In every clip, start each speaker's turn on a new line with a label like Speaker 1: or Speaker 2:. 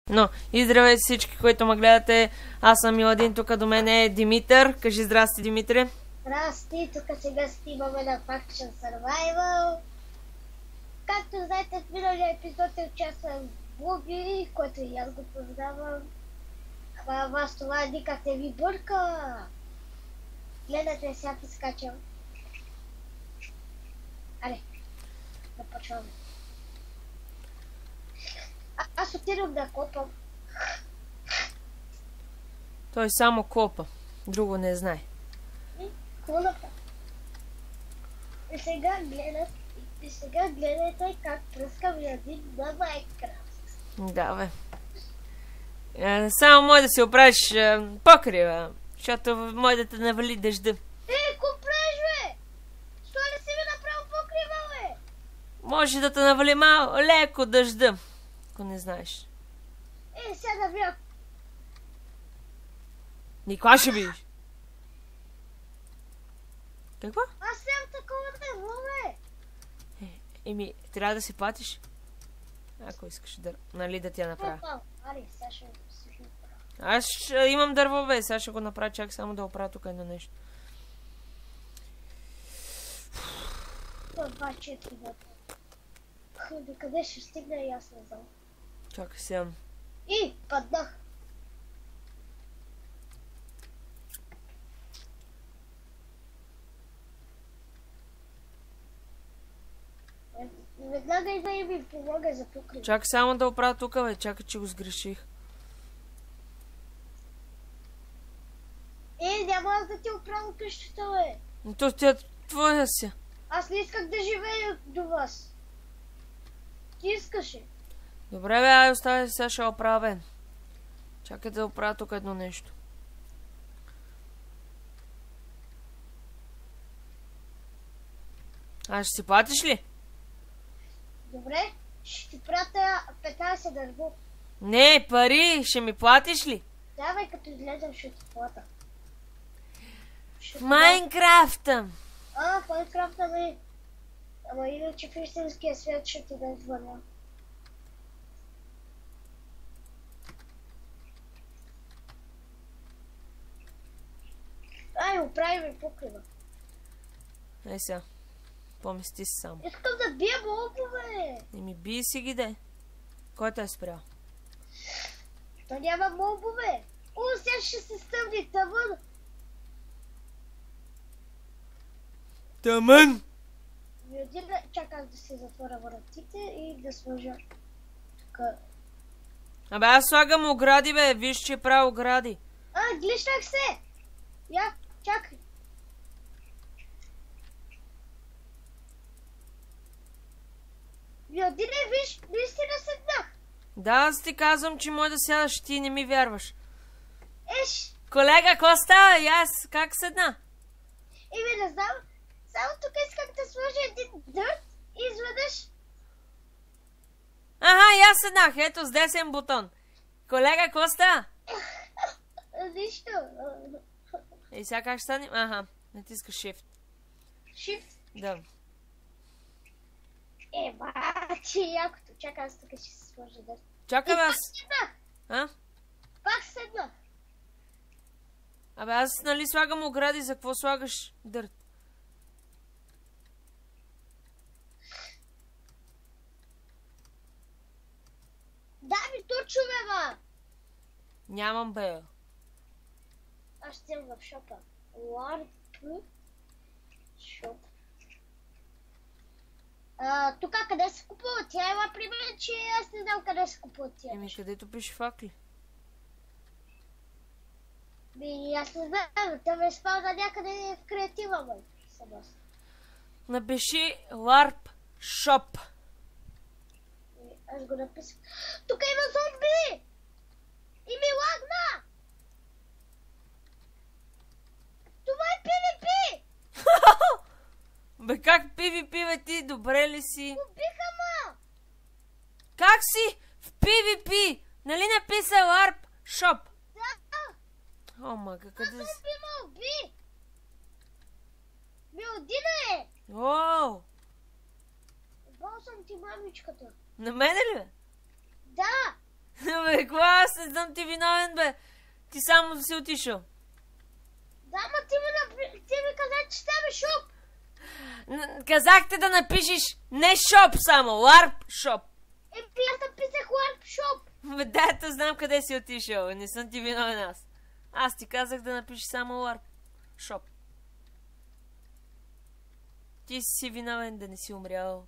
Speaker 1: Но, и здравейте всички, които ме гледате. Аз съм Миладин, тук до мен е Димитър. Кажи здрасти, Димитре.
Speaker 2: Здрасти, тук сега снимаме на Faction Survival. Както знаете, в миналия епизод е участвам в Буби, който и аз го познавам. Хвала вас, това никак не ви бърка. Гледате, сега изкачам. Аре, започваме. Аз отирам да копам.
Speaker 1: Той само копа. Друго не знае.
Speaker 2: Какво направя? И сега гледайте как пръскам един на Майнкрафт.
Speaker 1: Да, бе. Само може да си оправиш покрива, защото може да те навали дъжда.
Speaker 2: Какво правиш, бе? Що не си ми направил покрива, бе?
Speaker 1: Може да те навали леко дъжда, ако не знаеш.
Speaker 2: Сега да бях.
Speaker 1: Никога ще видиш. Какво?
Speaker 2: Аз нямам такова дърво, бе.
Speaker 1: Еми, трябва да си платиш. Ако искаш да, нали, да ти я направя.
Speaker 2: Аре, сега ще го
Speaker 1: Аз имам дърво, бе. Сега ще го направя, чак само да оправя тук едно нещо.
Speaker 2: Това 4 дата. До къде ще стигна и аз не знам.
Speaker 1: Чакай сега.
Speaker 2: И паднах. Веднага и да и ми помога за покрив.
Speaker 1: Чакай само да оправя тук, бе. Чакай, че го сгреших.
Speaker 2: Няма аз да ти оправя къщата, бе.
Speaker 1: Но то тя твоя си.
Speaker 2: Аз не исках да живея до вас. Ти искаше.
Speaker 1: Добре, бе, ай, оставя, сега ще оправя, бе. Чакай да оправя тук едно нещо. Ще си платиш ли?
Speaker 2: Добре, ще ти пратя 15 дърво.
Speaker 1: Не, пари, ще ми платиш ли?
Speaker 2: Давай, като излезем, ще ти плата.
Speaker 1: В Майнкрафта.
Speaker 2: В Майнкрафта не. Ама иначе в истинския свят ще ти да звъня. Оправи ми покрива.
Speaker 1: Ей сега. Помести си само.
Speaker 2: Искам да бия мобове.
Speaker 1: Еми, бий си ги, де. Кой те е спрял?
Speaker 2: То няма мобове. Сега ще се стъмни тъмън.
Speaker 1: Тъмън!
Speaker 2: Чакай да си затворя вратите и да сложа тук.
Speaker 1: Абе, аз слагам огради, бе. Виж, че правя огради.
Speaker 2: Глишнах се. Я, чакай. Виодине, виж, наистина седнах.
Speaker 1: Да, аз ти казвам, че може да сядаш, ти не ми вярваш.
Speaker 2: Колега,
Speaker 1: какво става? И аз как седна?
Speaker 2: Не знам. Само тук исках да сложа един дърт и изведнъж.
Speaker 1: И аз седнах, ето с десен бутон. Колега, какво става?
Speaker 2: Нищо.
Speaker 1: И сега как ще стане? Натиска Shift.
Speaker 2: Shift?
Speaker 1: Да.
Speaker 2: Бачи, якото. Чакай, аз тук ще се сложа дърт.
Speaker 1: Чакай, аз.
Speaker 2: Пак седнах.
Speaker 1: Абе, аз нали слагам огради, за какво слагаш дърт?
Speaker 2: Дай ми турчове, ма!
Speaker 1: Нямам, бе.
Speaker 2: Аз ще съм в шопа. Warp Shop. Тук къде се купува? Тя има при мен, че аз не знам къде се купува тя.
Speaker 1: Където пише факли.
Speaker 2: Аз не знам, те ме спална някъде в креатива, бе.
Speaker 1: Напиши Warp Shop.
Speaker 2: Аз го написах. Тук има зомби! И ми лагна! Това е PvP!
Speaker 1: Бе, как PvP, бе, ти? Добре ли си?
Speaker 2: Убиха ма!
Speaker 1: Как си в PvP? Нали написа Warp Shop?
Speaker 2: Да!
Speaker 1: О, мага, къде си?
Speaker 2: Зомби ме уби! Милдина е!
Speaker 1: Ооо!
Speaker 2: Бал съм ти мамичката.
Speaker 1: На мене ли, бе?
Speaker 2: Да!
Speaker 1: Бе, какво аз не съм ти виновен, бе? Ти само си отишъл.
Speaker 2: Да, ма ти ми каза, че става шоп.
Speaker 1: Казахте да напишеш не шоп само, ларп шоп.
Speaker 2: Аз написах ларп шоп.
Speaker 1: Бе, да, знам къде си отишъл. Не съм ти виновен аз. Аз ти казах да напишеш само ларп шоп. Ти си виновен да не си умрял,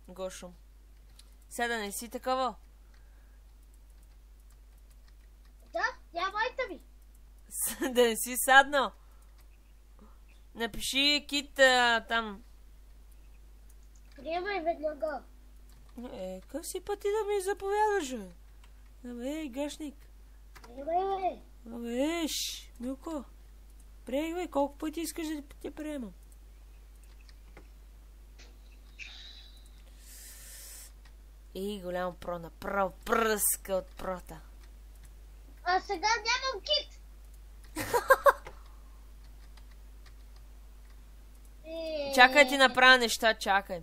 Speaker 1: Гошо. Сега да не си такова.
Speaker 2: Да, тя майта ми.
Speaker 1: Да не си саднал. Напиши кит там.
Speaker 2: Приемай веднага.
Speaker 1: Къв си пъти да ми заповядаш, бе? Абе, гашник.
Speaker 2: Приемай, бе.
Speaker 1: Абе, Милко. Приех, бе, колко пъти искаш да те приемам? И голям про, направо пръска от прота.
Speaker 2: А сега нямам кит.
Speaker 1: Чакай ти направя неща, чакай.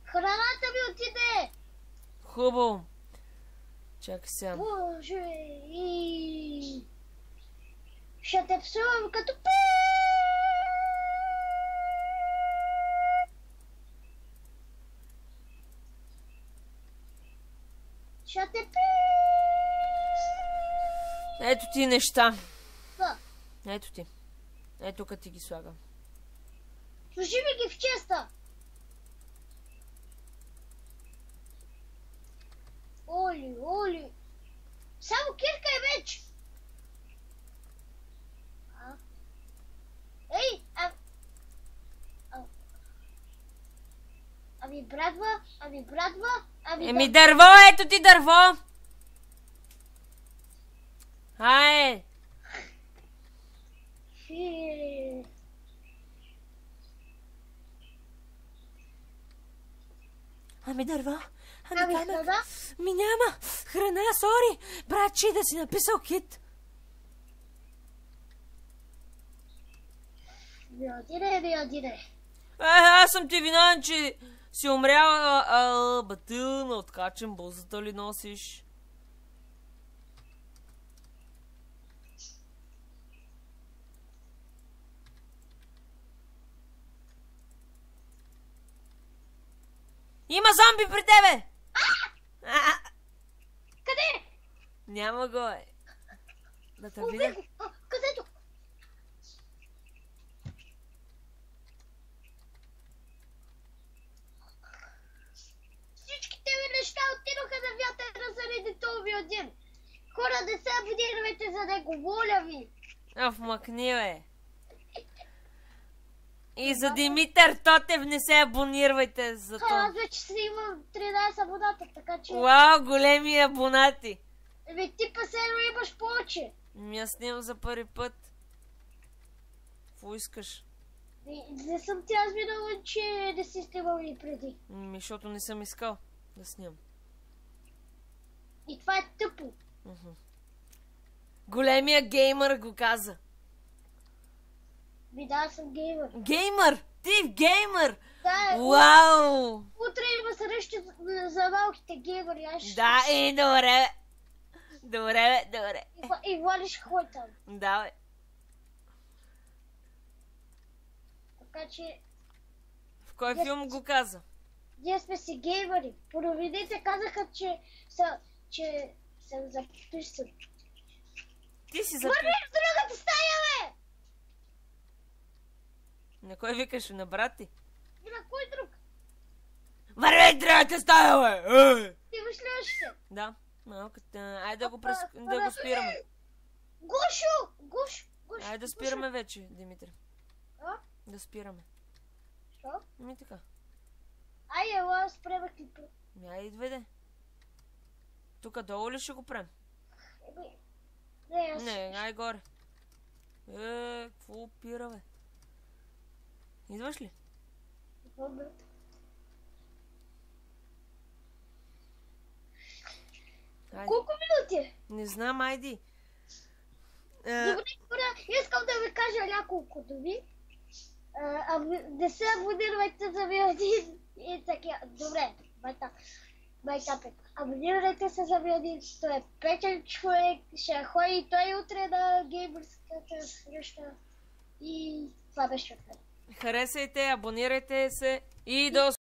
Speaker 2: Храната ми отиде.
Speaker 1: Хубаво. Чакай сега.
Speaker 2: Боже, ще те псувам като ще те
Speaker 1: Ето ти неща.
Speaker 2: Да.
Speaker 1: Ето ти. Ето тук ти ги слагам.
Speaker 2: Служи ми ги в честа. Оли. Само кирка е вече. Ей, ами брадва.
Speaker 1: Еми дърво, ето ти дърво. Ай! Ами дърва.
Speaker 2: Ами храна?
Speaker 1: Ми няма. Храна, сори. Братче, да си написал кит.
Speaker 2: Ми отиде.
Speaker 1: Аз съм ти виновен, че си умрял, батил на откачен бузата ли носиш? Има зомби при тебе!
Speaker 2: Къде?
Speaker 1: Няма го, е. Да те видя.
Speaker 2: Където? Всичките ми неща отидоха на вятъра заради този один. Хора, не се абонирайте за него, моля ви.
Speaker 1: Мъкни, бе. И за Димитър Тотев не се абонирайте за това.
Speaker 2: Аз вече си имам 13 абоната, така че...
Speaker 1: Уау, големи абонати.
Speaker 2: Ти пасено имаш повече.
Speaker 1: Аз снимам за първи път. Какво искаш?
Speaker 2: Не съм ти аз виновен, че не си снимал и преди.
Speaker 1: Защото не съм искал да снимам.
Speaker 2: И това е тъпо.
Speaker 1: Големия геймър го каза.
Speaker 2: Да, аз съм геймър.
Speaker 1: Геймър! Ти геймър!
Speaker 2: Да,
Speaker 1: Уау!
Speaker 2: утре има среща за малките геймъри.
Speaker 1: Да, добре. Добре.
Speaker 2: И Владиш хой там.
Speaker 1: Да, бе.
Speaker 2: Така че...
Speaker 1: В кой филм го каза?
Speaker 2: Ние сме си геймъри. По новините казаха, че съм записан.
Speaker 1: Ти си
Speaker 2: Върви в другата стая, бе!
Speaker 1: На кой викаш? На брат ти?
Speaker 2: И на кой друг?
Speaker 1: Върви в другата стая, бе!
Speaker 2: Ти мислиш се?
Speaker 1: Да. Айде да го спираме.
Speaker 2: Гошо!
Speaker 1: Айде да спираме вече, Димитър. Да спираме.
Speaker 2: Що?
Speaker 1: Ми така.
Speaker 2: Ай, ела, спреме клипа.
Speaker 1: Айде, идвайде. Тук долу ли ще го прем? Не, ай горе. Какво пира, бе? Идваш ли?
Speaker 2: Колко минути?
Speaker 1: Не знам, айди.
Speaker 2: Добре, искам да ви кажа няколко думи. Не се абонирайте за ми един и така. Добре, байтапека. Абонирайте се за Владимир, той е печен човек, ще ходи той утре на геймърската среща и това беше от мен.
Speaker 1: Харесайте, абонирайте се и до